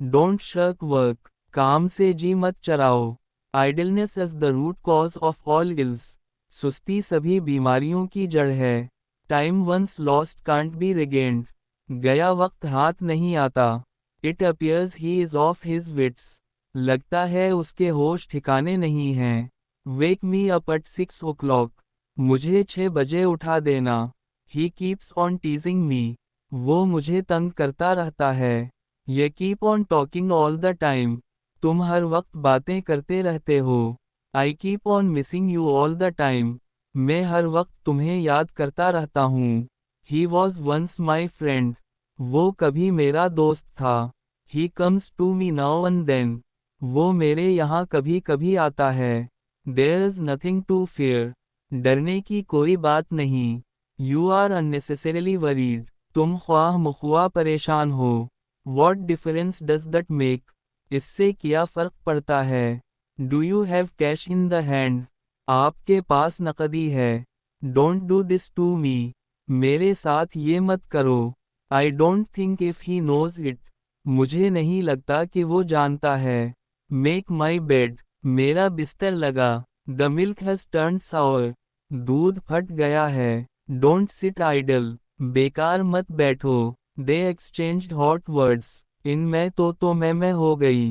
Don't shark work, काम से जी मत चराओ। Idleness is the root cause of all ills, सुस्ती सभी बीमारियों की जड़ है। Time once lost can't be regained, गया वक्त हाथ नहीं आता। It appears he is of his wits, लगता है उसके होश ठिकाने नहीं हैं। वेक मी अप एट 6 o'clock, मुझे 6 बजे उठा देना। ही कीप्स ऑन टीजिंग मी, वो मुझे तंग करता रहता है। ये keep on talking all the time, तुम हर वक्त बातें करते रहते हो। I keep on missing you all the time, मैं हर वक्त तुम्हें याद करता रहता हूँ। He was once my friend, वो कभी मेरा दोस्त था। He comes to me now and then, वो मेरे यहाँ कभी कभी आता है। There is nothing to fear, डरने की कोई बात नहीं। यू आर अननेसेसरीली वरीड, तुम ख्वाह मुख्वाह परेशान हो। What difference does that make, इससे क्या फ़र्क पड़ता है। Do you have cash in the hand, आपके पास नकदी है। Don't do this to me, मेरे साथ ये मत करो। I don't think if he knows it, मुझे नहीं लगता कि वो जानता है। मेक माई बेड, मेरा बिस्तर लगा। द मिल्क हैज टर्न्ड सावर, दूध फट गया है। डोंट सिट आइडल, बेकार मत बैठो। दे एक्सचेंज्ड हॉट वर्ड्स, इन मैं तो मैं हो गई।